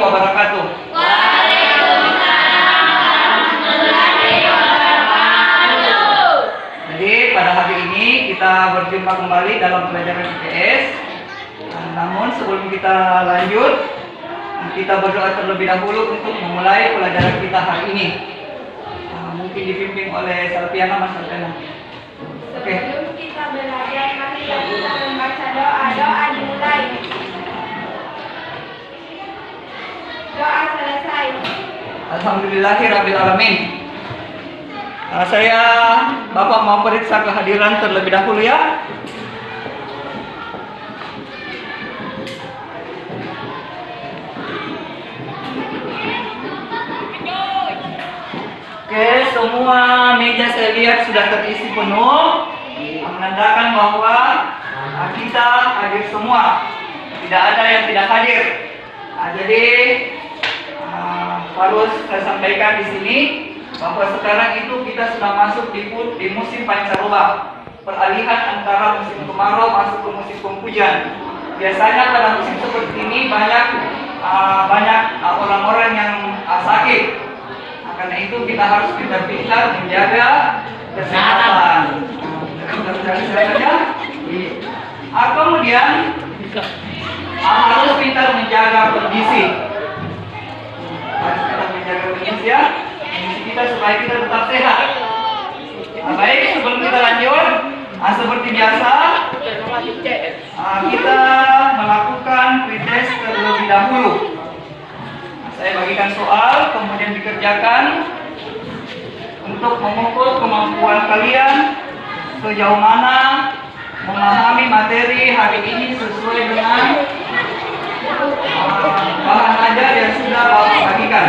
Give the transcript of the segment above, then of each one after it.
wabarakatuh. Jadi pada hari ini kita berjumpa kembali dalam pelajaran IPS. Namun sebelum kita lanjut, kita berdoa terlebih dahulu untuk memulai pelajaran kita hari ini. Mungkin dipimpin oleh Salpiana, Mas Salpiana. Oke. Sebelum kita belajar, marilah kita membaca doa dimulai. Doa selesai. Alhamdulillahirabbil alamin. Saya Bapak mau periksa kehadiran terlebih dahulu ya. Oke, semua meja saya lihat sudah terisi penuh, menandakan bahwa kita hadir semua. Tidak ada yang tidak hadir. Jadi harus saya sampaikan di sini bahwa sekarang itu kita sudah masuk di musim pancaroba, peralihan antara musim kemarau masuk ke musim penghujan. Biasanya pada musim seperti ini banyak orang-orang yang sakit. Karena itu kita harus pintar-pintar menjaga kesehatan. Kemudian harus pintar menjaga kondisi. Harus kita menjaga kondisi ya, kita supaya kita tetap sehat. Baik, sebelum kita lanjut, seperti biasa, kita melakukan pretest terlebih dahulu. Saya bagikan soal, kemudian dikerjakan untuk mengukur kemampuan kalian sejauh mana memahami materi hari ini sesuai dengan bahan ajar yang sudah Bapak bagikan.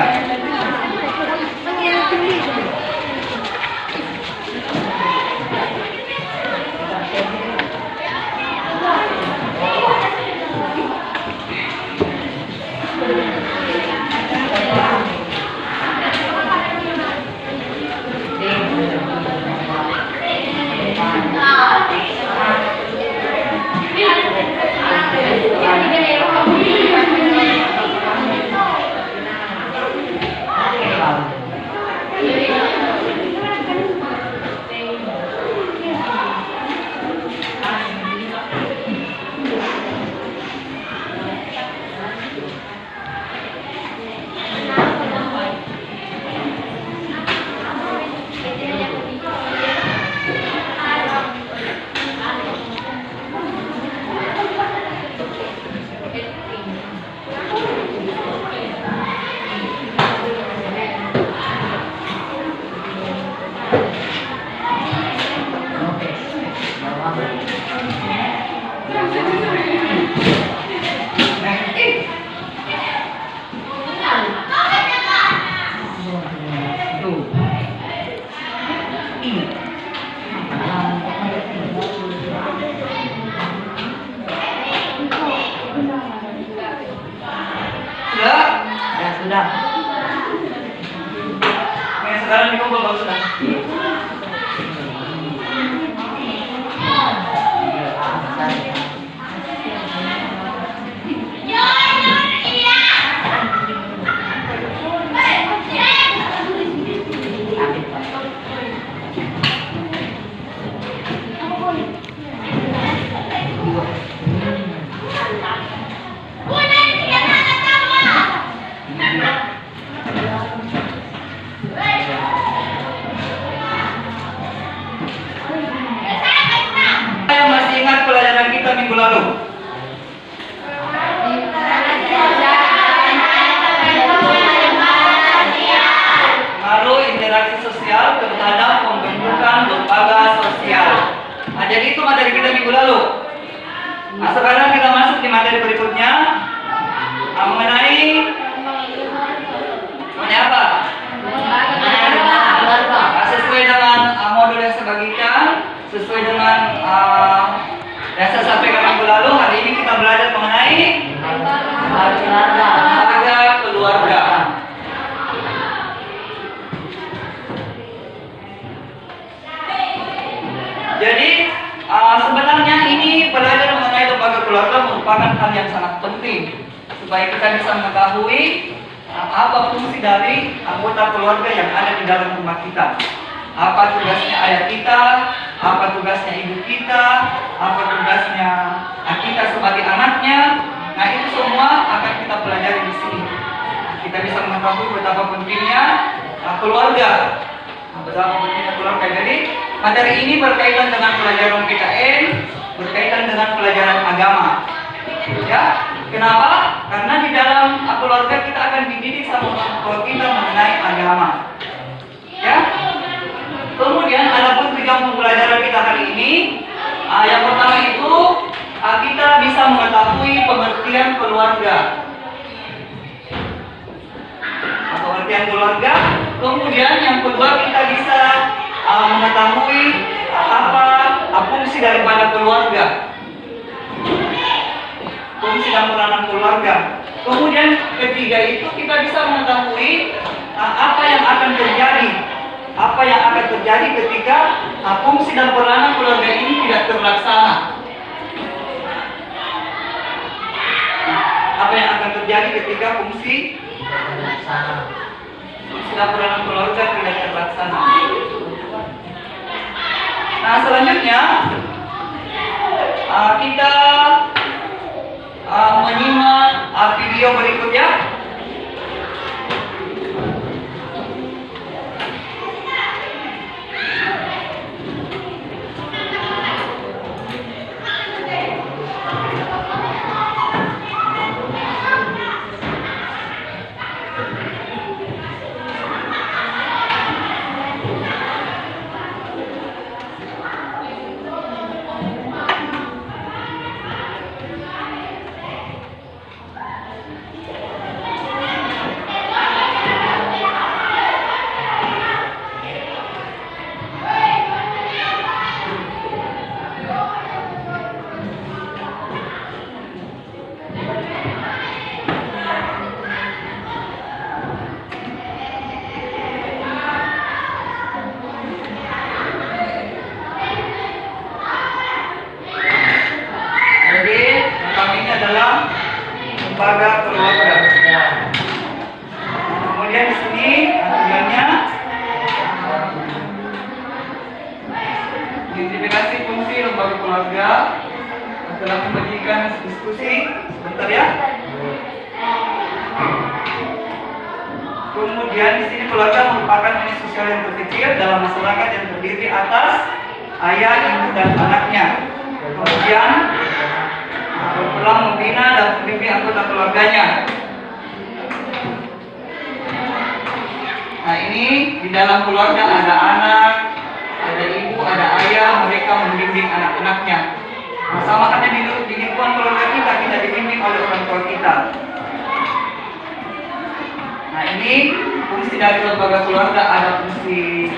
Sudah. Oke, sekarang dikumpul kalau sudah. Yang masih ingat pelajaran kita minggu lalu? Pengaruh interaksi sosial terhadap pembentukan lembaga sosial. Jadi itu materi kita minggu lalu. Sekarang kita masuk di materi berikutnya mengenai apa? Sesuai dengan modul yang saya bagikan, sesuai dengan yang saya sampaikan minggu lalu, hari ini kita belajar mengenai lembaga keluarga. Jadi sebenarnya ini pelajaran mengenai lembaga keluarga merupakan hal yang sangat penting. supaya kita bisa mengetahui apa fungsi dari anggota keluarga yang ada di dalam rumah kita. Apa tugasnya ayah kita, apa tugasnya ibu kita, apa tugasnya kita sebagai anaknya. Nah, itu semua akan kita pelajari di sini. Kita bisa mengetahui betapa pentingnya keluarga. Betapa pentingnya keluarga. Jadi, materi ini berkaitan dengan pelajaran PKN, berkaitan dengan pelajaran agama. Ya, kenapa? Karena di dalam keluarga kita akan dididik sama orang tua kita mengenai agama. Ya. Kemudian ada pun tujuan pembelajaran kita hari ini. Yang pertama itu kita bisa mengetahui pengertian keluarga. Pengertian keluarga. Kemudian yang kedua kita bisa mengetahui apa fungsi daripada keluarga. Fungsi dan peranan keluarga. Kemudian ketiga itu kita bisa mengetahui apa yang akan terjadi. Apa yang akan terjadi ketika fungsi dan peranan keluarga ini tidak terlaksana. Apa yang akan terjadi ketika fungsi dan peranan keluarga tidak terlaksana. Nah, selanjutnya kita menyimak video berikutnya. Lembaga keluarga. Kemudian di sini tujuannya identifikasi fungsi lembaga keluarga. Telah memberikan diskusi sebentar ya. Kemudian di sini keluarga merupakan unit sosial yang terkecil dalam masyarakat yang terdiri atas ayah, ibu, dan anaknya. Kemudian telah membina dan membimbing anggota keluarganya. Nah, ini di dalam keluarga ada anak, ada ibu, ada ayah, mereka membimbing anak-anaknya. Nah, sama kan di lingkungan keluarga kita dibimbing oleh orang tua kita. Nah, ini fungsi dari lembaga keluarga, ada fungsi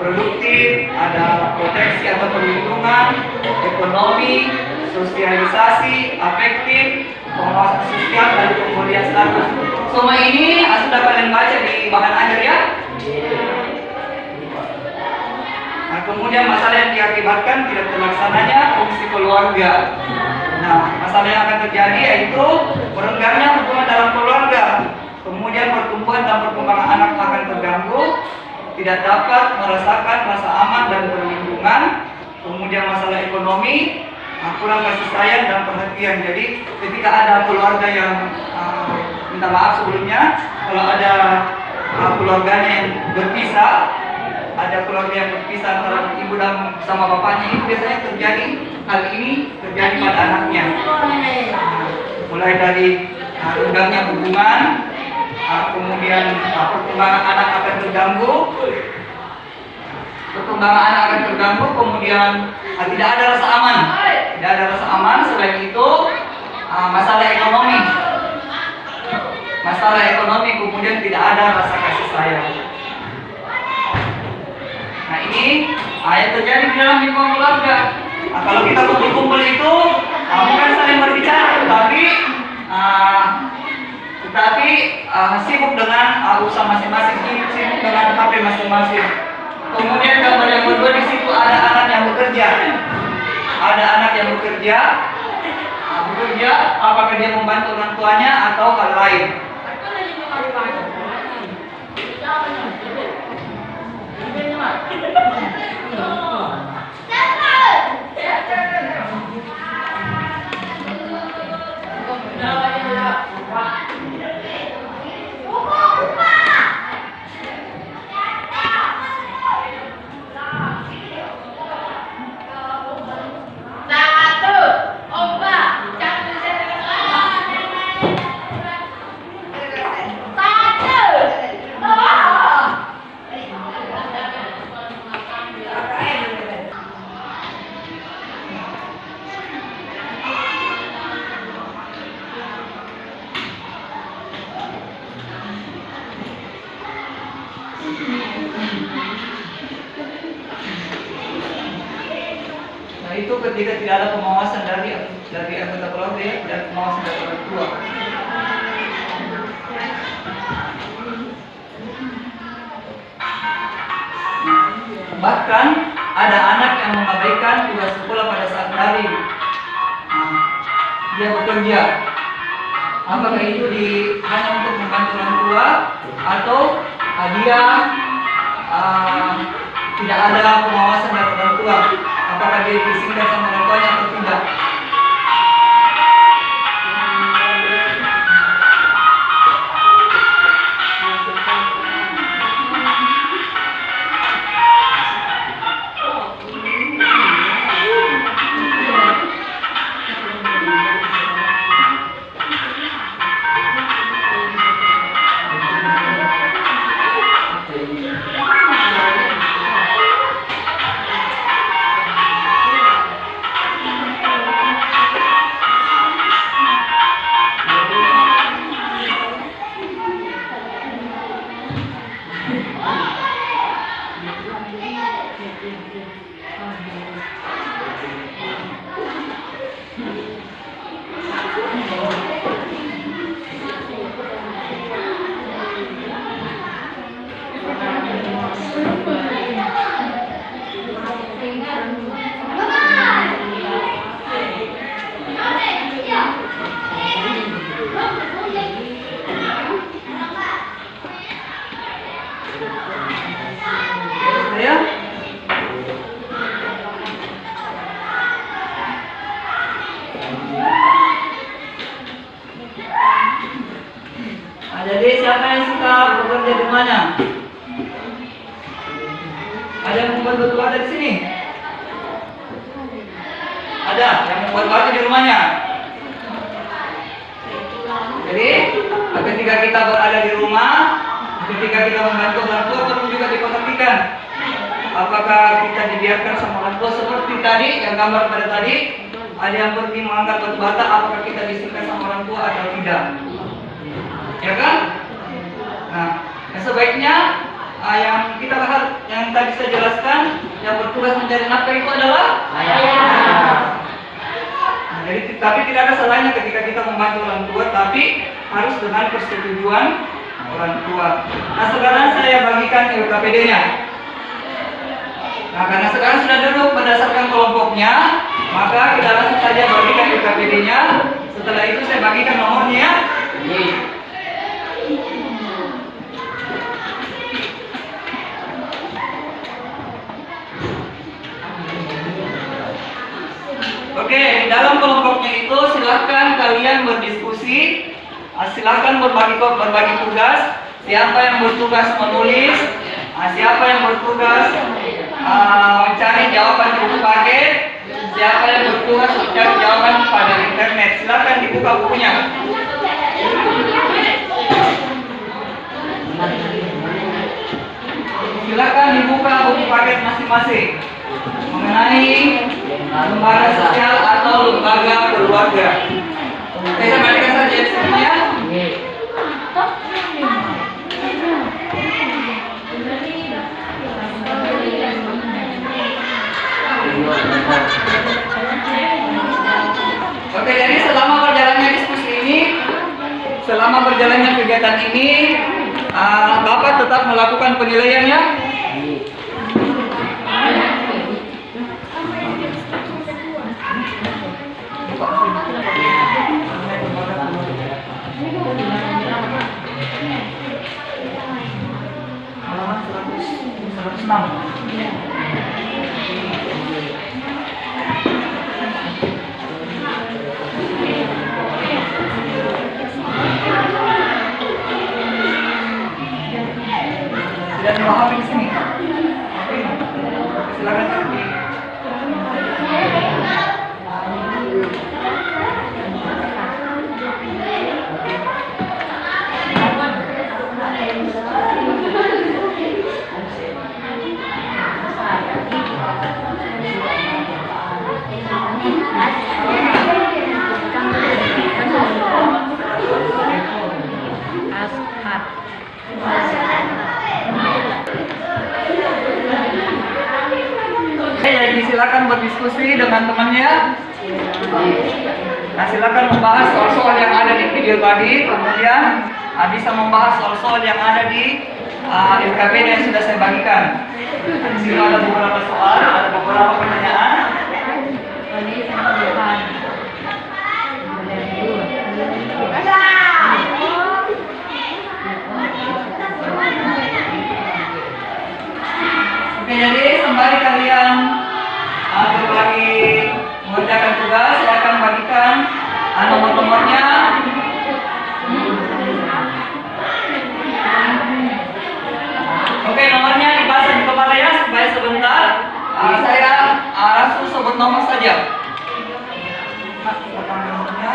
produktif, ada proteksi atau perlindungan, ekonomi, sosialisasi, afektif, pengawasan sosial, dan pemulihan status. Semua ini sudah kalian baca di bahan ajar ya. Nah, kemudian masalah yang diakibatkan tidak terlaksananya fungsi keluarga. Nah, masalah yang akan terjadi yaitu merenggangnya hubungan dalam keluarga. Kemudian pertumbuhan dan perkembangan anak akan terganggu, tidak dapat merasakan rasa aman dan perlindungan. Kemudian masalah ekonomi, kurang kasih sayang dan perhatian. Jadi ketika ada keluarga yang minta maaf sebelumnya, kalau ada keluarganya yang berpisah, ada keluarga yang berpisah antara ibu dan sama bapaknya, itu biasanya terjadi, hal ini terjadi pada anaknya. Mulai dari renggangnya hubungan, kemudian perkembangan anak akan terganggu. Kemudian tidak ada rasa aman. Tidak ada rasa aman. Selain itu, masalah ekonomi. Kemudian tidak ada rasa kasih sayang. Nah, ini yang terjadi di dalam lingkungan keluarga. Nah, kalau kita kumpul-kumpul itu bukan saling berbicara, tetapi sibuk dengan urusan masing-masing, sibuk dengan HP masing-masing. Kemudian gambar yang kedua, di situ ada anak yang bekerja. bekerja, apakah dia membantu orang tuanya atau hal lain. Nah itu ketika tidak ada pengawasan dari anggota keluarga ya, tidak ada pengawasan dari orang tua. Bahkan ada anak yang mengabaikan tugas sekolah pada saat daring. Dia bekerja. Apakah itu hanya untuk membantu orang tua atau dia tidak ada pengawasan dari orang tua? Apakah dia diizinkan sama orang tuanya atau tidak? Ya. Jadi siapa yang suka bekerja di mana? Ada yang membuat batu bata di sini? Ada yang membuat batu di rumahnya? Jadi ketika kita berada di rumah, ketika kita membantu orang tua perlu juga diperhatikan. Apakah kita dibiarkan sama orang tua seperti tadi yang gambar pada tadi? Ada yang pergi mengangkat batu bata, apakah kita diizinkan sama orang tua atau tidak? Ya kan? Nah, sebaiknya yang kita lihat, yang tadi saya jelaskan, yang bertugas mencari nafkah itu adalah ayah. Nah, jadi, tapi tidak ada salahnya ketika kita membantu orang tua, tapi harus dengan persetujuan orang tua. Nah, sekarang saya bagikan UKPD-nya. Nah, karena sekarang sudah duduk berdasarkan kelompoknya, maka kita langsung saja bagikan UKPD-nya. Setelah itu saya bagikan nomornya. Oke, di dalam kelompoknya itu silahkan kalian berdiskusi, silahkan berbagi tugas. Siapa yang bertugas menulis, siapa yang bertugas mencari jawaban di buku paket, siapa yang bertugas mencari jawaban pada internet. Silahkan dibuka bukunya. Silakan dibuka buku paket masing-masing mengenai lembaga sosial atau lembaga keluarga. Saya bacakan saja semuanya. Oke, jadi selama berjalannya diskusi ini, selama berjalannya kegiatan ini, Bapak tetap melakukan penilaiannya. 106. Tidak memahami di sini. Oke. Silakan. Jadi silakan berdiskusi dengan temannya. Nah, silakan membahas soal-soal yang ada di video tadi. Kemudian bisa membahas soal-soal yang ada di SKPD yang sudah saya bagikan. Nah, di sini ada beberapa soal, ada beberapa pertanyaan. Oke, jadi sembari kalian berbagi mengerjakan tugas, saya akan bagikan nomor-nomornya. Oke, nomornya dibaca di kepala ya, supaya sebentar saya langsung sebut nomor saja. Nomornya.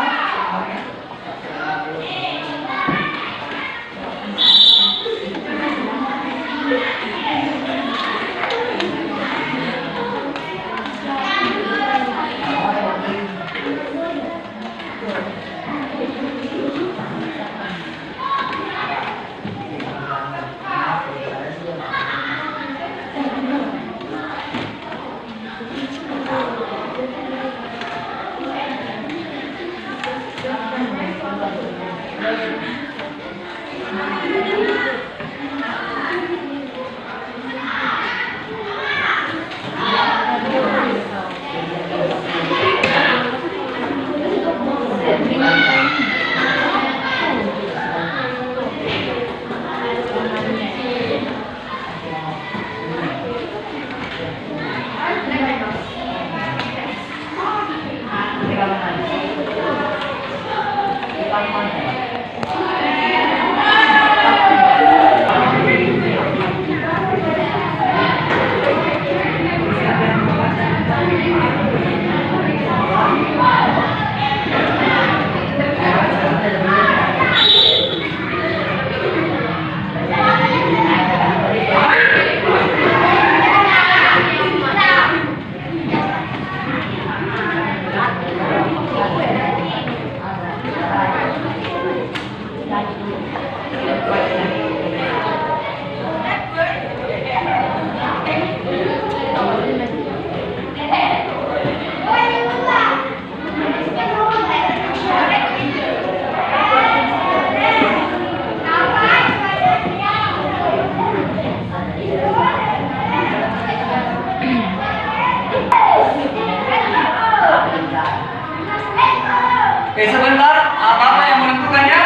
Oke, sebentar, Bapak yang menentukannya.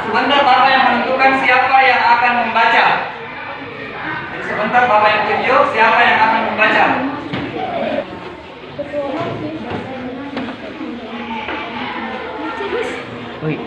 Sebentar, Bapak yang menentukan siapa yang akan membaca. Jadi sebentar, Bapak yang tunjuk siapa yang akan membaca. Wih.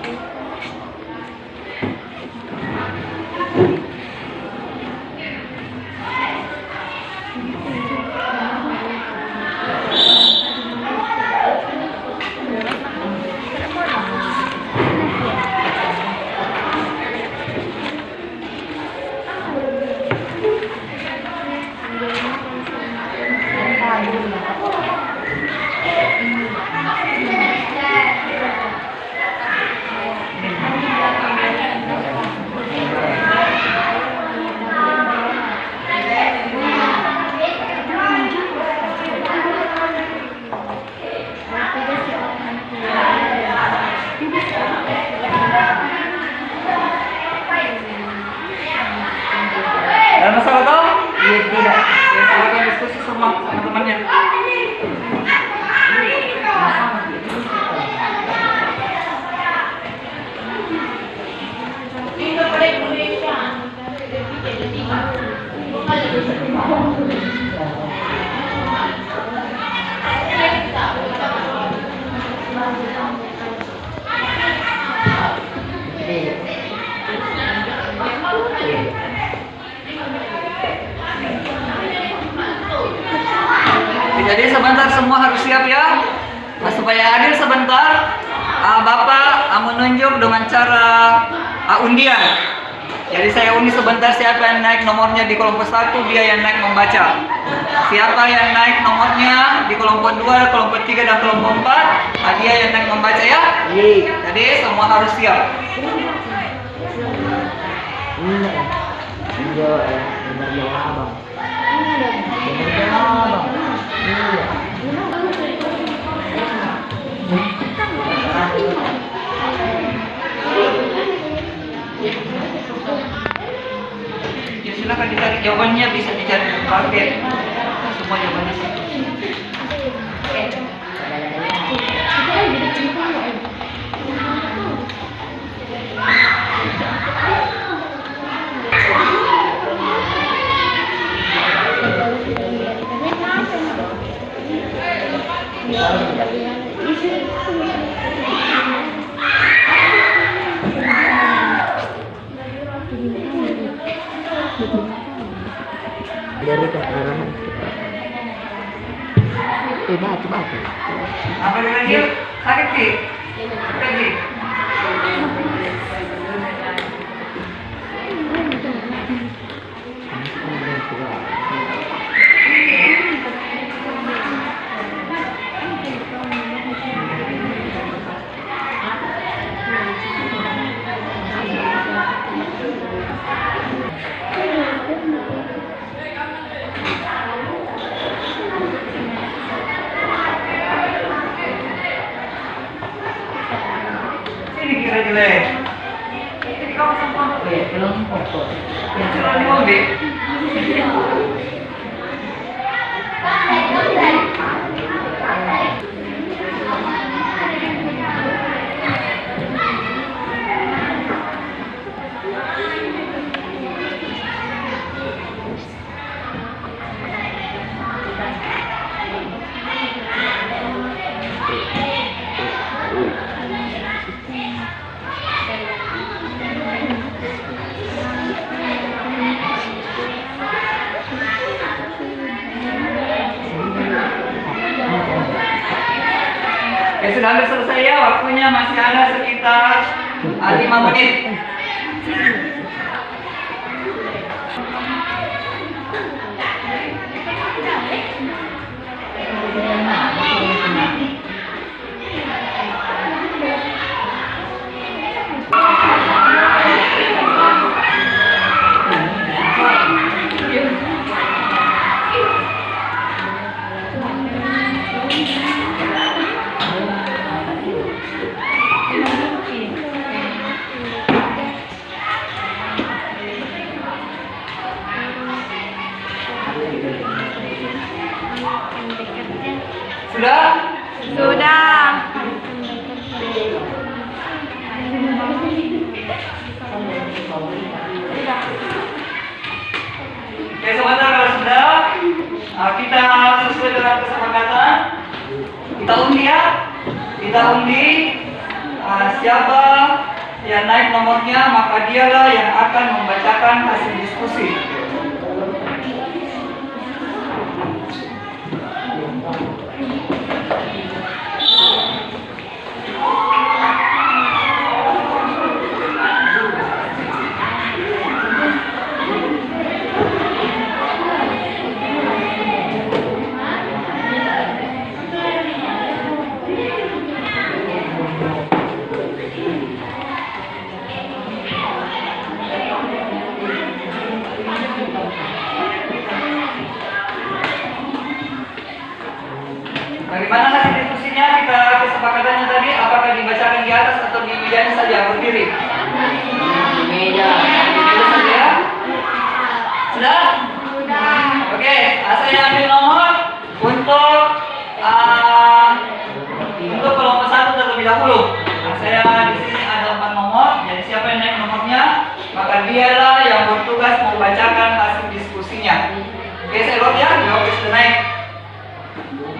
Ada masalah toh? Iya, tidak. Ya, silakan diskusi sama teman-temannya. Indonesia. Jadi sebentar semua harus siap ya. Nah, supaya adil sebentar, Bapak menunjuk dengan cara undian. Jadi saya undi sebentar siapa yang naik nomornya di kelompok 1, dia yang naik membaca. Siapa yang naik nomornya di kelompok 2, kelompok 3, dan kelompok 4, dia yang naik membaca ya. Jadi semua harus siap. Ya silakan dicari jawabannya, bisa dicari di paket. Semua jawabannya sih. Dari ke arahan batu. Apa lagi? Sakit sih. Lagi. Ini kira jelek. Ini kamu sama Belum pokok. yang curang di mobil. Ya sudah hampir selesai ya, waktunya masih ada sekitar 5 menit. Sudah? Sudah. Oke, sebentar kalau sudah, kita sesuai dengan kesepakatan, kita undi ya. Kita undi siapa yang naik nomornya, maka dialah yang akan membacakan hasil diskusi. Bagaimana hasil diskusinya? Kita kesepakatannya tadi, apakah dibacakan di atas atau di mejanya saja berdiri? Di meja saja ya? Sudah? Sudah. Oke, saya ambil nomor untuk kelompok 1 terlebih dahulu. Saya di sini ada 4 nomor, jadi siapa yang naik nomornya, maka dialah yang bertugas membacakan hasil diskusinya. Oke, saya buat ya, sudah naik.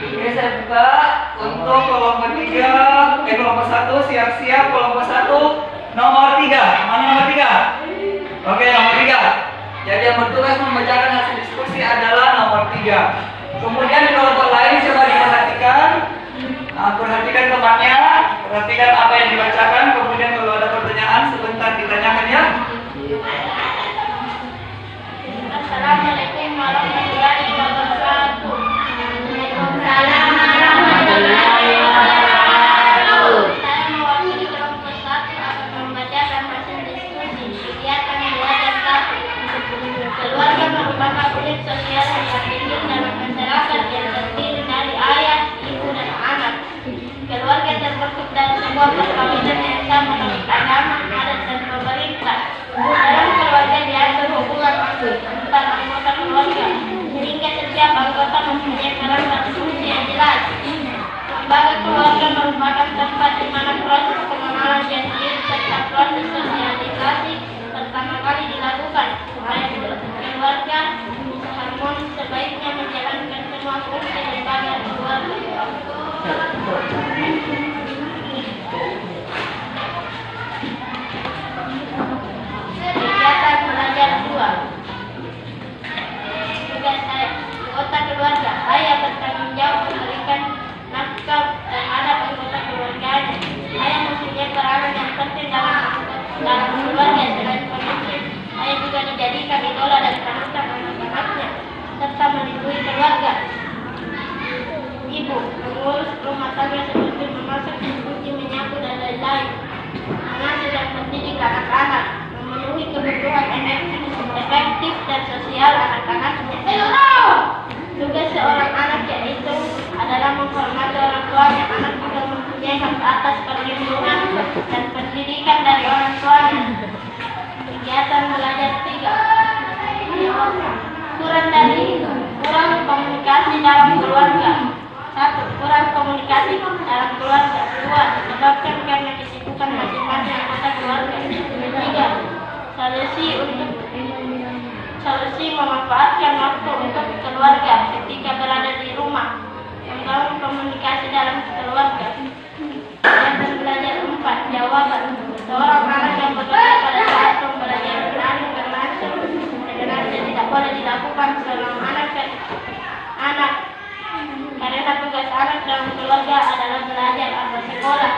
Oke, saya buka untuk untuk kelompok 3, kelompok 1 siap-siap. Kelompok 1 nomor 3. Mana nomor 3? Oke, nomor 3. Jadi yang bertugas membacakan hasil diskusi adalah nomor 3. Kemudian di kelompok lain coba diperhatikan. Perhatikan temannya, perhatikan apa yang dibacakan. Kemudian kalau ada pertanyaan sebentar ditanyakan ya. Assalamualaikum warahmatullahi wabarakatuh. Waalaikumsalam warahmatullahi wabarakatuh. Saya mewakili kelompok 1 akan membacakan hasil diskusi kegiatan belajar 1. Keluarga merupakan unit sosial yang terpilih dalam masyarakat yang terdiri dari ayah, ibu, dan anak. Keluarga terbentuk dari sebuah perkawinan yang sama dengan agama, adat, dan pemerintah. Dalam keluarga diatur hubungan antar anggota keluarga, sehingga setiap anggota mempunyai peran dan fungsi yang jelas. Lembaga keluarga merupakan tempat di mana proses pengenalan diri serta proses sosialisasi pertama kali dilakukan supaya keluarga harmonis sebaiknya menjalankan semua fungsi lembaga keluarga. Kegiatan belajar 2. Tugas saya, anggota keluarga. Ayah bertanggung jawab memberikan nafkah terhadap anggota keluarganya. Ayah mempunyai peranan yang penting dalam keluarga. Selain pemimpin, ayah juga dijadikan idola dan panutan anak-anaknya serta melindungi keluarga. Ibu mengurus rumah tangga seperti memasak, mencuci, menyapu, dan lain-lain. Mengasuh dan mendidik anak-anak, memenuhi kebutuhan efektif dan sosial anak-anaknya. Tugas seorang anak yaitu adalah menghormati orang tuanya. Anak juga mempunyai hak atas perlindungan dan pendidikan dari orang tuanya. Kegiatan belajar 3. Kurang komunikasi dalam keluarga. 1. Kurang komunikasi dalam keluarga. 2. Disebabkan karena kesibukan masing-masing anggota keluarga. 3. Solusi memanfaatkan waktu untuk keluarga ketika berada di rumah. Membangun komunikasi dalam keluarga. Kegiatan belajar 4. Jawaban. Seorang anak yang bekerja pada saat pembelajaran berlangsung sebenarnya tidak boleh dilakukan selama anak karena tugas anak dalam keluarga adalah belajar atau sekolah.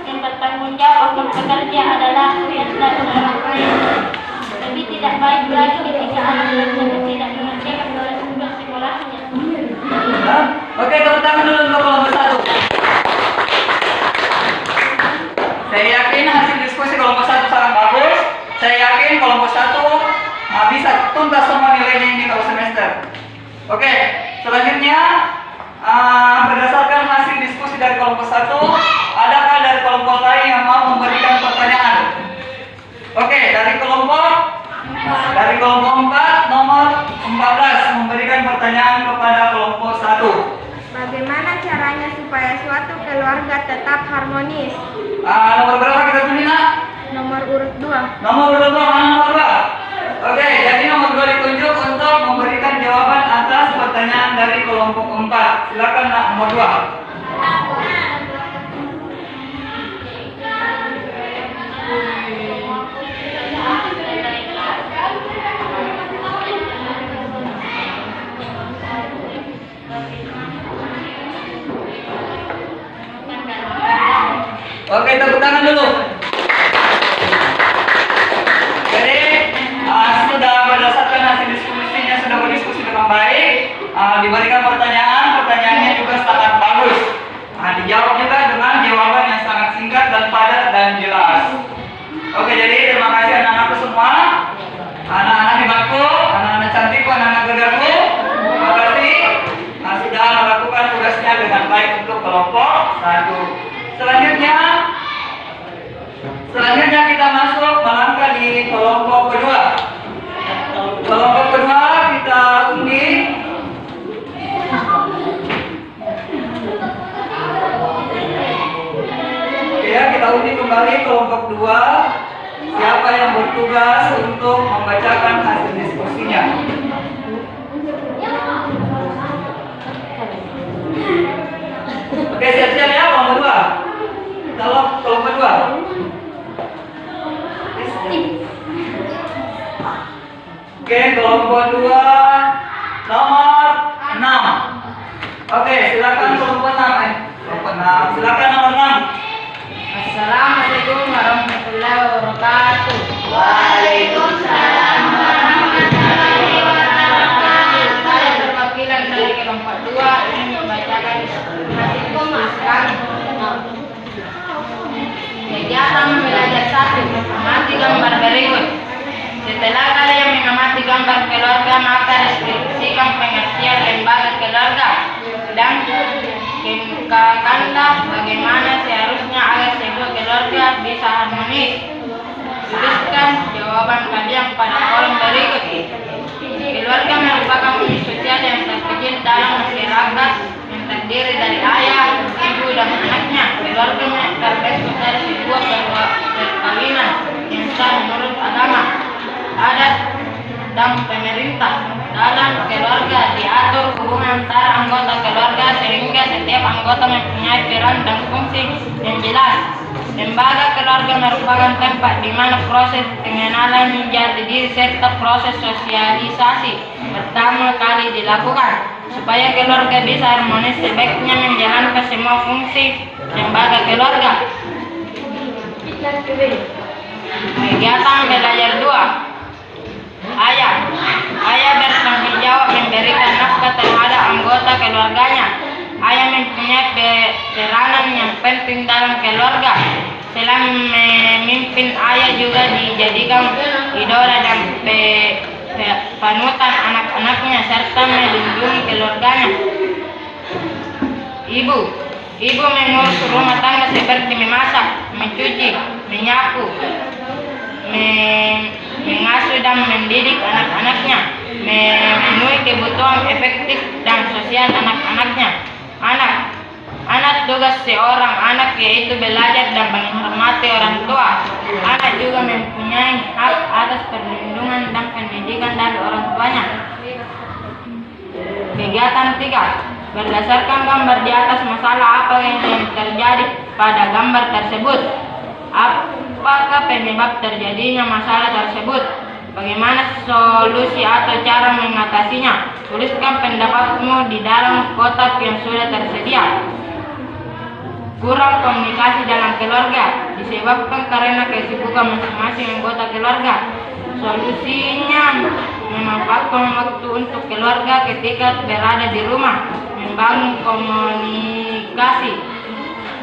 Yang bertanggung jawab untuk bekerja adalah keluarga orang lain. Lebih tidak baik lagi ketika anak tersebut tidak mengerjakan tugas sekolahnya. Oke, tepuk tangan dulu untuk kelompok 1. Saya yakin hasil diskusi kelompok 1 sangat bagus. Saya yakin kelompok 1 bisa tuntas semua nilainya ini kalau semester. Oke, selanjutnya berdasarkan hasil diskusi dari kelompok 1, adakah dari kelompok lain yang mau memberikan pertanyaan? Oke, dari kelompok 4 nomor 14 memberikan pertanyaan kepada kelompok 1. Bagaimana caranya supaya suatu keluarga tetap harmonis? Nomor berapa kita tulis, Nak? Nomor urut 2. Nomor urut 2, mana nomor 2? Oke, jadi nomor 2 ditunjuk untuk memberikan jawaban atas pertanyaan dari kelompok 4. Silakan, Nak, nomor 2. Oke, tepuk tangan dulu. Jadi sudah berdasarkan hasil diskusinya, sudah berdiskusi dengan baik, diberikan pertanyaannya juga sangat bagus. Dijawab juga dengan jawaban yang sangat singkat dan padat dan jelas. Oke, jadi terima kasih anak-anakku semua, anak-anak hebatku, anak-anak cantikku, anak-anak gegarku. Terima kasih sudah melakukan tugasnya dengan baik untuk kelompok 1. Selanjutnya kita masuk melangkah di kelompok kedua. Kelompok kedua kita undi. Ya, kita undi kembali kelompok 2. Siapa yang bertugas untuk membacakan hasil diskusinya? Oke, siap-siap ya. Oke, kelompok 2 nomor 6. Oke, silakan kelompok 6. Kelompok 6. Silakan nomor 6. Assalamualaikum warahmatullahi wabarakatuh. Waalaikumsalam warahmatullahi wabarakatuh. Saya perwakilan dari kelompok 2 ingin membacakan hasilku makan. Kegiatan belajar 1. Amati gambar berikut. Setelah kalian mengamati gambar keluarga, maka deskripsikan pengertian lembaga keluarga dan kemukakanlah bagaimana seharusnya agar sebuah keluarga bisa harmonis. Tuliskan jawaban kalian pada kolom berikut. Keluarga merupakan unit sosial yang terkecil dalam masyarakat yang terdiri dari ayah, ibu, dan anaknya. Keluarga terbentuk dari sebuah perkawinan yang sah menurut agama, adat, dan pemerintah. Dalam keluarga diatur hubungan antara anggota keluarga sehingga setiap anggota mempunyai peran dan fungsi yang jelas. Lembaga keluarga merupakan tempat di mana proses pengenalan menjadi diri serta proses sosialisasi pertama kali dilakukan. Supaya keluarga bisa harmonis, sebaiknya menjalankan semua fungsi lembaga keluarga. Kegiatan belajar 2. Ayah bertanggung jawab memberikan nafkah terhadap anggota keluarganya. Ayah mempunyai peranan yang penting dalam keluarga. Selain memimpin, ayah juga dijadikan idola dan panutan anak-anaknya serta melindungi keluarganya. Ibu mengurus rumah tangga seperti memasak, mencuci, menyapu, mengasuh dan mendidik anak-anaknya, memenuhi kebutuhan efektif dan sosial anak-anaknya. Anak tugas seorang anak yaitu belajar dan menghormati orang tua. Anak juga mempunyai hak atas perlindungan dan pendidikan dari orang tuanya. Kegiatan 3. Berdasarkan gambar di atas, masalah apa yang terjadi pada gambar tersebut? Apakah penyebab terjadinya masalah tersebut? Bagaimana solusi atau cara mengatasinya? Tuliskan pendapatmu di dalam kotak yang sudah tersedia. Kurang komunikasi dalam keluarga disebabkan karena kesibukan masing-masing anggota keluarga. Solusinya memanfaatkan waktu untuk keluarga ketika berada di rumah, membangun komunikasi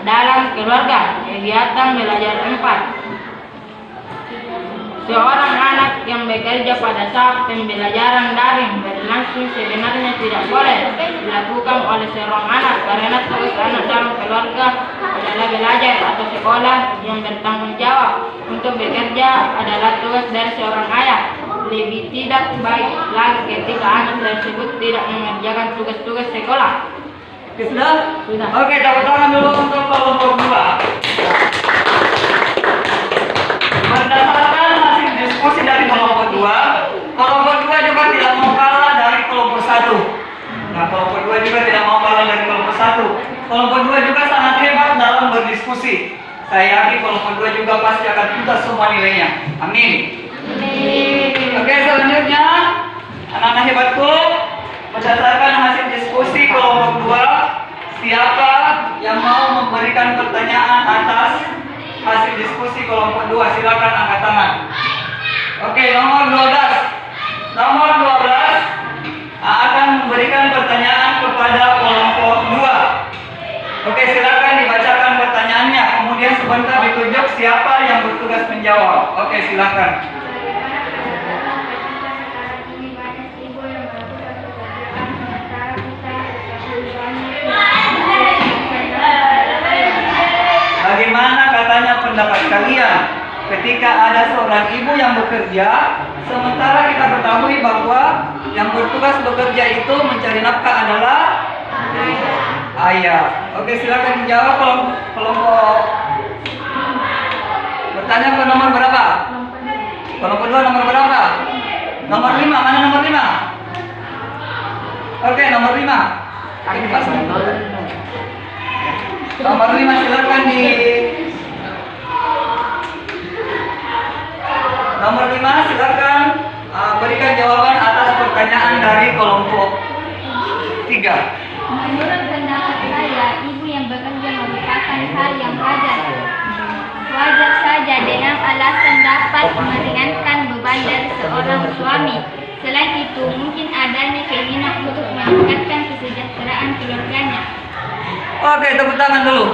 dalam keluarga. Kegiatan belajar 4. Seorang anak yang bekerja pada saat pembelajaran daring berlangsung sebenarnya tidak boleh dilakukan oleh seorang anak karena tugas anak dalam keluarga adalah belajar atau sekolah. Yang bertanggung jawab untuk bekerja adalah tugas dari seorang ayah. Lebih tidak baik lagi ketika anak tersebut tidak mengerjakan tugas-tugas sekolah. Oke, sudah? Sudah. Oke, tepuk tangan dulu untuk kelompok 2. Berdasarkan hasil diskusi dari kelompok 2 juga tidak mau kalah dari kelompok 1. Nah, kelompok 2 juga tidak mau kalah dari kelompok 1. Kelompok 2 juga sangat hebat dalam berdiskusi. Saya yakin kelompok 2 juga pasti akan tuntas semua nilainya. Amin. Oke, selanjutnya anak-anak hebatku, berdasarkan hasil diskusi kelompok 2, siapa yang mau memberikan pertanyaan atas hasil diskusi kelompok 2? Silakan angkat tangan. Oke, nomor 12. Nomor 12 akan memberikan pertanyaan kepada kelompok 2. Oke, silakan dibacakan pertanyaannya. Kemudian sebentar ditunjuk siapa yang bertugas menjawab. Oke, silakan. Bagaimana katanya pendapat kalian ketika ada seorang ibu yang bekerja, sementara kita ketahui bahwa yang bertugas bekerja itu mencari nafkah adalah ayah. Oke, silakan dijawab kelompok. Bertanya ke nomor berapa? Kelompok 2 nomor berapa? Nomor 5. Mana nomor 5? Oke, nomor 5. Ini pasang. Nomor 5 silakan di Nomor 5, silakan berikan jawaban atas pertanyaan dari kelompok 3. Menurut pendapat saya, ibu yang bekerja merupakan hal yang wajar. Wajar saja dengan alasan dapat meringankan beban dari seorang suami. Selain itu, mungkin adanya keinginan untuk meningkatkan kesejahteraan keluarganya. Oke, tepuk tangan dulu.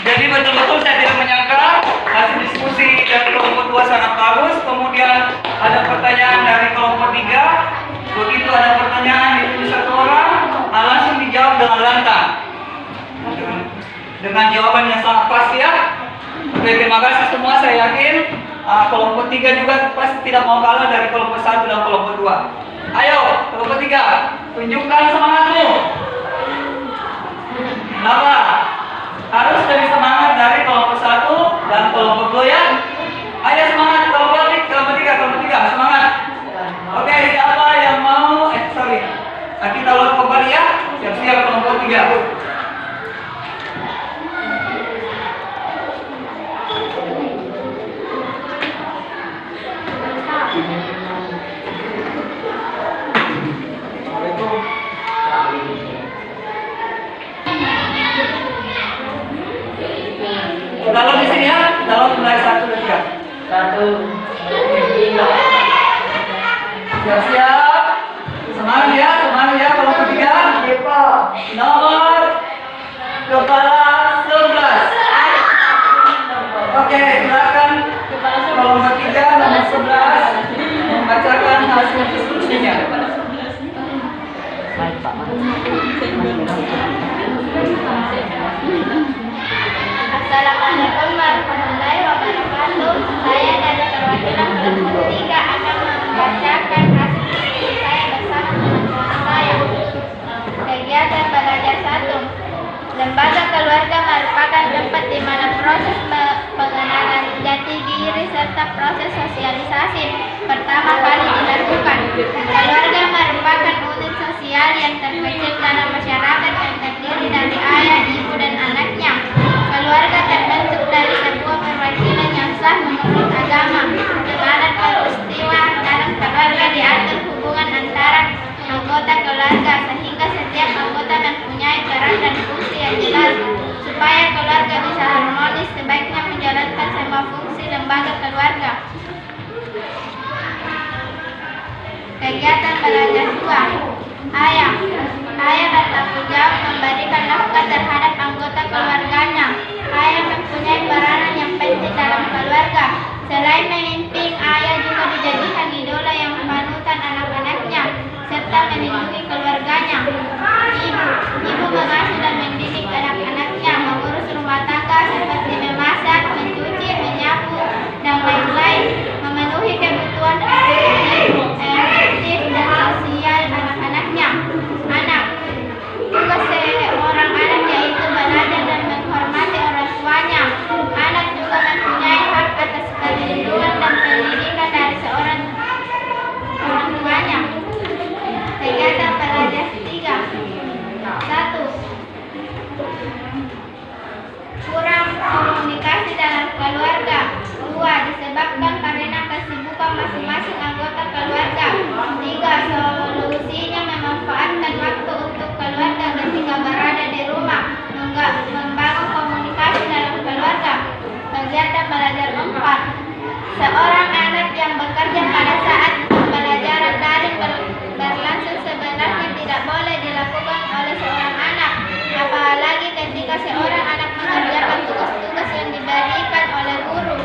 Jadi betul-betul saya tidak menyangka hasil diskusi dari kelompok 2 sangat bagus. Kemudian ada pertanyaan dari kelompok 3. Begitu ada pertanyaan ditulis satu orang, langsung dijawab dengan lantang. Dengan jawaban yang sangat pasti ya. Oke, terima kasih semua. Saya yakin kelompok 3 juga pasti tidak mau kalah dari kelompok 1 dan kelompok 2. Ayo, kelompok 3, tunjukkan semangatmu. Kenapa? Harus lebih semangat dari kelompok 1 dan kelompok 2 ya. Ayo semangat kelompok 3, semangat. Oke, siapa yang mau? Kita ulang kembali ya. Siap-siap kelompok 3. Dalam di sini ya, dalam mulai 1 dan 3. 1. Siap-siap. Semangat ya kelompok 3. Nomor kepala 11. Oke, silakan kelompok 3 nomor 11 membacakan hasil diskusinya. Baik, Pak. Assalamualaikum warahmatullahi wabarakatuh. Saya dari perwakilan kelompok 3 akan membacakan hasil diskusi saya bersama teman-teman saya. Kegiatan belajar 1. Lembaga keluarga merupakan tempat di mana proses pengenalan jati diri serta proses sosialisasi pertama kali dilakukan. Keluarga merupakan unit sosial yang terkecil dalam masyarakat yang terdiri dari ayah, ibu, dan anaknya. Keluarga terbentuk dari sebuah perwakilan yang sah menurut agama. Semangat peristiwa dalam keluarga diatur hubungan antara anggota keluarga sehingga setiap anggota mempunyai peran dan fungsi yang jelas. Supaya keluarga bisa harmonis, sebaiknya menjalankan semua fungsi lembaga keluarga. Kegiatan belajar 2. Ayah bertanggung jawab memberikan nafkah terhadap anggota keluarganya. Ayah mempunyai peranan yang penting dalam keluarga. Selain memimpin, ayah juga dijadikan idola yang panutan anak-anaknya serta melindungi keluarganya. Ibu mengasuh dan mendidik anak-anaknya, mengurus rumah tangga seperti memasak, mencuci, menyapu, dan lain-lain, memenuhi kebutuhan efektif dan sosial anak-anaknya. Tugas seorang anak yaitu belajar dan menghormati orang tuanya. Anak juga mempunyai hak atas perlindungan dan pendidikan dari seorang orang tuanya. Kegiatan belajar 3. 1. Kurang komunikasi dalam keluarga. 2. Disebabkan karena kesibukan masing-masing anggota keluarga. 3. Solusinya memanfaatkan waktu untuk keluarga ketika berada di rumah. Membangun komunikasi dalam keluarga. Kegiatan belajar 4. Seorang anak yang bekerja pada saat pembelajaran daring berlangsung sebenarnya tidak boleh dilakukan oleh seorang anak, apalagi ketika seorang anak mengerjakan tugas-tugas yang diberikan oleh guru.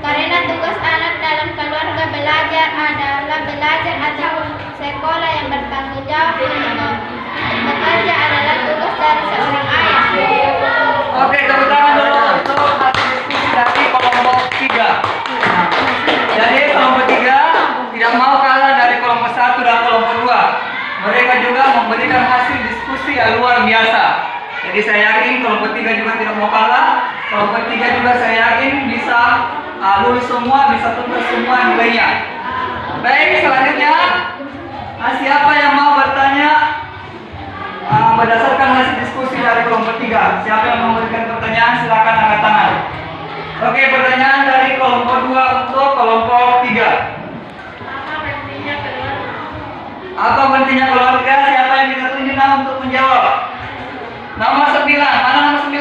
Karena tugas anak dalam keluarga belajar adalah belajar atau sekolah yang bertanggung jawab untuk bekerja adalah tugas dari seorang ayah. Oke, tepuk tangan dulu untuk hasil diskusi dari kelompok 3. Jadi kelompok 3 tidak mau kalah dari kelompok 1 dan kelompok 2. Mereka juga memberikan hasil diskusi yang luar biasa. Jadi saya yakin kelompok 3 juga tidak mau kalah. Kelompok 3 juga saya yakin bisa lulus semua, bisa tuntas semua nilainya. Baik, selanjutnya siapa yang mau bertanya berdasarkan hasil diskusi dari kelompok 3? Siapa yang mau memberikan pertanyaan silakan angkat tangan. Oke, pertanyaan dari kelompok kelompok 2 untuk kelompok 3. Apa pentingnya keluarga? Siapa yang kita tunjuk untuk menjawab? Nomor 9. Mana nomor 9?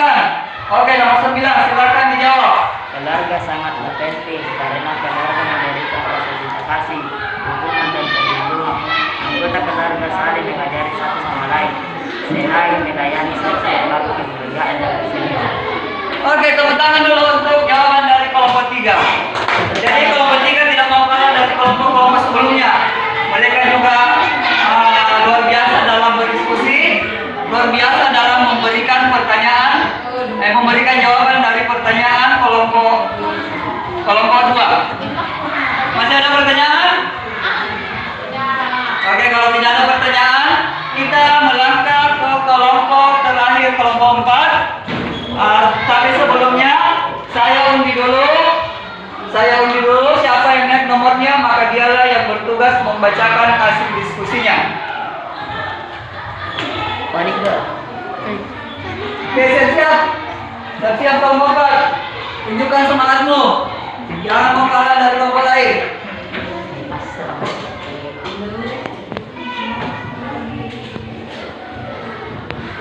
Oke, nomor 9. Silakan dijawab. Keluarga sangat penting karena keluarga memberikan rasa cinta kasih, dukungan dan perlindungan. Anggota keluarga saling mengajari satu sama lain, selain melayani serta membangun kebahagiaan dan kesehatan. Oke, tepuk tangan dulu untuk jawaban dari kelompok 3. Jadi kelompok 3 tidak mau kalah dari kelompok sebelumnya. Mereka juga luar biasa dalam berdiskusi, luar biasa dalam memberikan pertanyaan, memberikan jawaban dari pertanyaan kelompok 2. Masih ada pertanyaan? Oke, kalau tidak ada pertanyaan, kita melangkah ke kelompok terakhir, kelompok 4. Tapi sebelumnya saya undi dulu siapa yang naik nomornya, maka dialah yang bertugas membacakan hasil diskusinya. Panik gak? Oke, siap kelompok 4. Tunjukkan semangatmu, jangan mau kalah dari kelompok lain.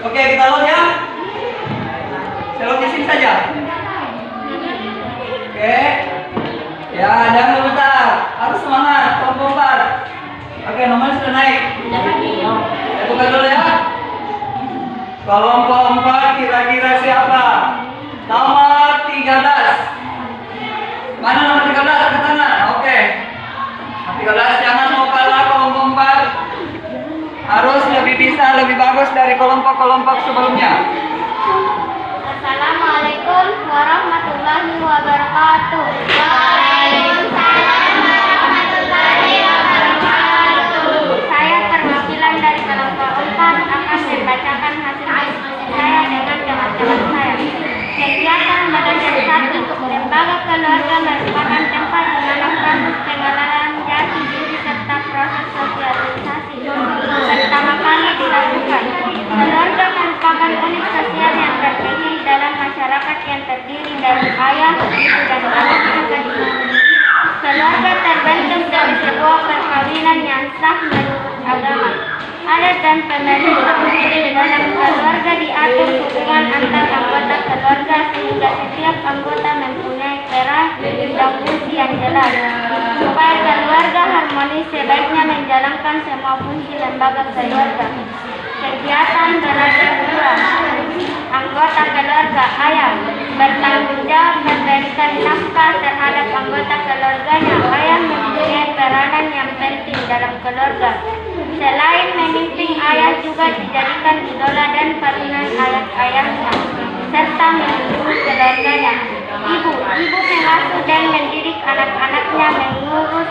Oke, kita load ya. Saya logisin saja. Oke. Ya, jangan bentar. Harus semangat, kelompok 4. Oke, nomor sudah naik. Saya buka dulu ya. Kelompok 4 kira-kira siapa? Nomor 13. Mana nomor 13? Angkat tangan. Oke. Nomor 13, jangan mau kalah kelompok 4. Harus lebih bagus dari kelompok-kelompok sebelumnya. Assalamualaikum warahmatullahi wabarakatuh. Waalaikumsalam warahmatullahi wabarakatuh. Saya perwakilan dari kelompok 4 akan membacakan hasil diskusi saya dengan teman-teman saya. Kegiatan belajar 1. Lembaga keluarga merupakan tempat di mana proses pengenalan jati diri serta proses sosialisasi pertama kali dilakukan. Keluarga merupakan unit sosial yang tertinggi dalam masyarakat yang terdiri dari ayah, ibu, dan anak juga. Keluarga terbentuk dari sebuah perkawinan yang sah menurut agama, adat dan pemerintah. Dalam keluarga diatur hubungan antar anggota keluarga sehingga setiap anggota mempunyai peran dan fungsi yang jelas. Supaya keluarga harmonis, sebaiknya menjalankan semua fungsi lembaga keluarga. Kegiatan belajar 2. Anggota keluarga ayah bertanggung jawab memberikan nafkah terhadap anggota keluarganya. Ayah mempunyai peranan yang penting dalam keluarga. Selain memimpin, ayah juga dijadikan idola dan panutan ayah-ayahnya serta menghibur keluarganya. Ibu mengasuh dan mendidik anak-anaknya, mengurus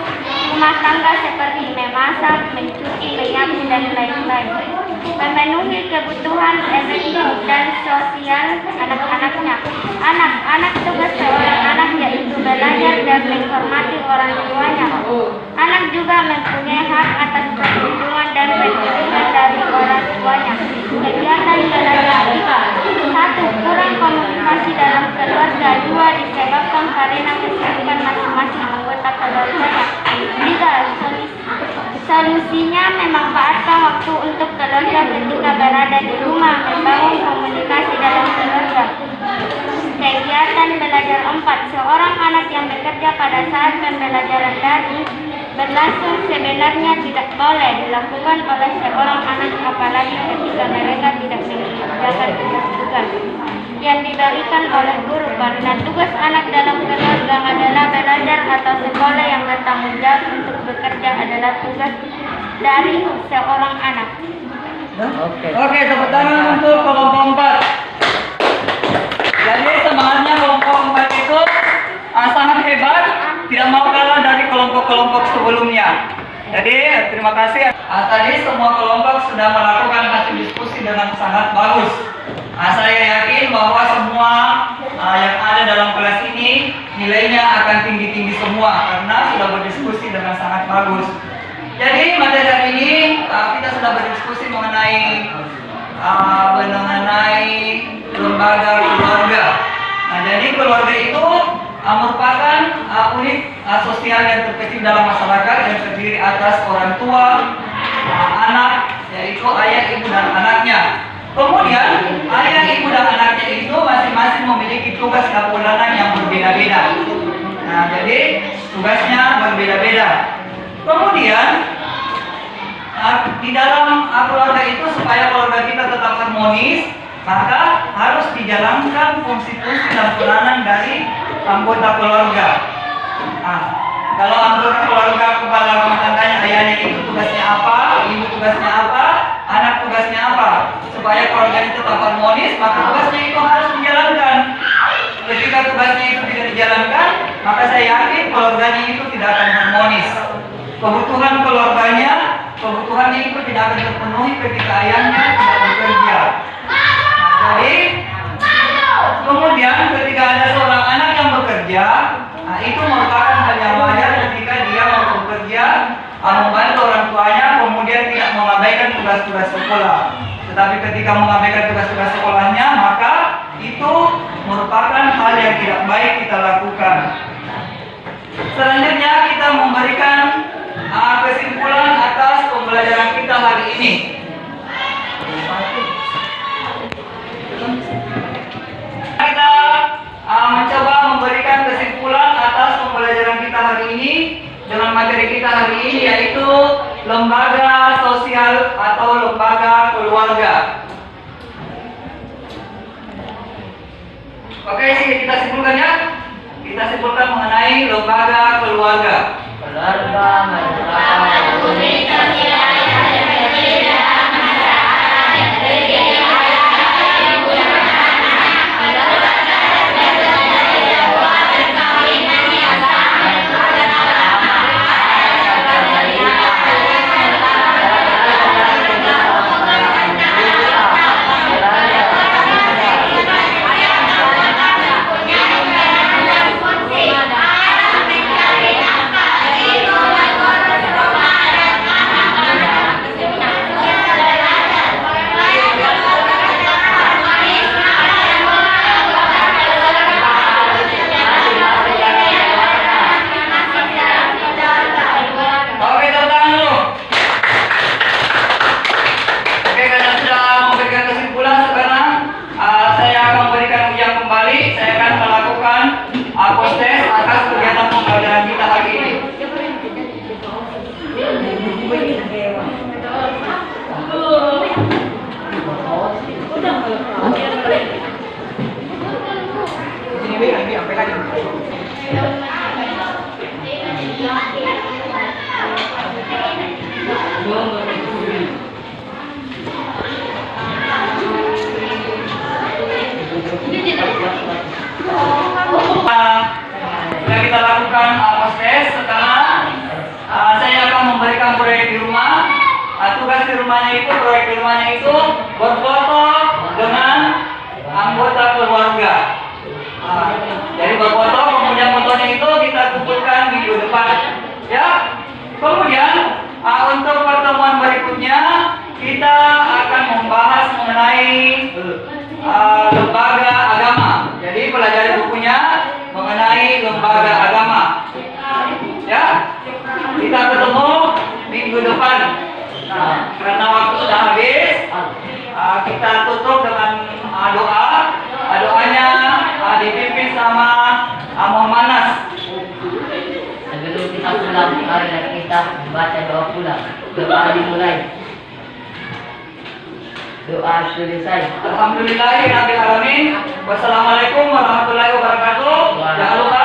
rumah tangga seperti memasak, mencuci, menyapu, dan lain-lain. Memenuhi kebutuhan emosional dan sosial anak-anaknya. Anak tugas seorang anak yaitu belajar dan menghormati orang tuanya. Anak juga mempunyai hak atas perlindungan dan perlindungan dari orang tuanya. Kegiatan belajar 1. Kurang komunikasi dalam keluarga. 2. Disebabkan karena kesibukan masing-masing anggota keluarganya. 3. Solusinya memanfaatkan waktu untuk keluarga ketika berada di rumah, membangun komunikasi dalam keluarga. Kegiatan belajar 4. Seorang anak yang bekerja pada saat pembelajaran daring berlangsung sebenarnya tidak boleh dilakukan oleh seorang anak, apalagi ketika mereka tidak mengerjakan tugas yang diberikan oleh guru, karena tugas anak dalam keluarga adalah belajar atau sekolah yang bertanggung jawab untuk bekerja adalah tugas dari seorang anak. Oke, tepuk tangan untuk kelompok 4. Jadi semangatnya kelompok 4 itu sangat hebat, tidak mau kalah dari kelompok-kelompok sebelumnya. Jadi terima kasih. Tadi semua kelompok sudah melakukan hasil diskusi dengan sangat bagus. Saya yakin bahwa semua yang ada dalam kelas ini nilainya akan tinggi-tinggi semua karena sudah berdiskusi dengan sangat bagus. Jadi materi hari ini kita sudah berdiskusi mengenai lembaga keluarga. Nah, jadi keluarga itu merupakan sosial yang terkecil dalam masyarakat yang terdiri atas orang tua, anak, yaitu ayah, ibu, dan anaknya. Kemudian ayah, ibu, dan anaknya itu masing-masing memiliki tugas dan peranan yang berbeda-beda. Nah, jadi tugasnya berbeda-beda. Kemudian di dalam keluarga itu supaya keluarga kita tetap harmonis, maka harus dijalankan fungsi-fungsi dan peranan dari anggota keluarga. Nah, kalau anggota keluarga kepala rumah tangganya ayahnya itu tugasnya apa, ibu tugasnya apa, anak tugasnya apa, supaya keluarga itu tetap harmonis, maka tugasnya itu harus dijalankan. Ketika tugasnya itu tidak dijalankan, maka saya yakin keluarganya itu tidak akan harmonis. Kebutuhan keluarganya, kebutuhannya itu tidak akan terpenuhi ketika ayahnya tidak bekerja. Jadi, kemudian ketika ada seorang anak yang bekerja, nah itu merupakan hal yang wajar ketika dia mau bekerja, membantu orang tuanya, kemudian tidak mengabaikan tugas-tugas sekolah. Tetapi ketika mengabaikan tugas-tugas sekolahnya, maka itu merupakan hal yang tidak baik kita lakukan. Selanjutnya kita memberikan kesimpulan atas pembelajaran kita hari ini. Kita mencoba memberikan kesimpulan atas pembelajaran kita hari ini dengan materi kita hari ini, yaitu lembaga sosial atau lembaga keluarga. Oke, kita simpulkan ya. Kita simpulkan mengenai lembaga keluarga. Keluarga merupakan unit sosial yang berbeda masyarakat yang terdiri atas ayah, ibu, dan anak. Berdasarkan dari sebuah perkawinan yang sah adalah Oke, tepuk tangan dulu. Oke, karena sudah memberikan kesimpulan, sekarang saya akan memberikan ujian kembali. Saya akan melakukan post-test atas kegiatan pembelajaran kita hari ini. Sudah kita lakukan post-test. Sekarang saya akan memberikan proyek di rumah. Tugas di rumahnya itu, proyek di rumahnya itu berfoto dengan anggota keluarga. Jadi berfoto, kemudian fotonya itu kita kumpulkan minggu depan. Ya. Kemudian untuk pertemuan berikutnya kita akan membahas mengenai lembaga agama. Jadi pelajari bukunya mengenai lembaga agama. Ya, kita ketemu minggu depan. Nah, karena waktu sudah habis, kita tutup dengan doa. Doanya dipimpin sama Muhammanas. sebelum kita pulang, marilah kita membaca doa pulang. Doa dimulai. Doa selesai. Alhamdulillahirabbil alamin. Wassalamualaikum warahmatullahi wabarakatuh. Jangan lupa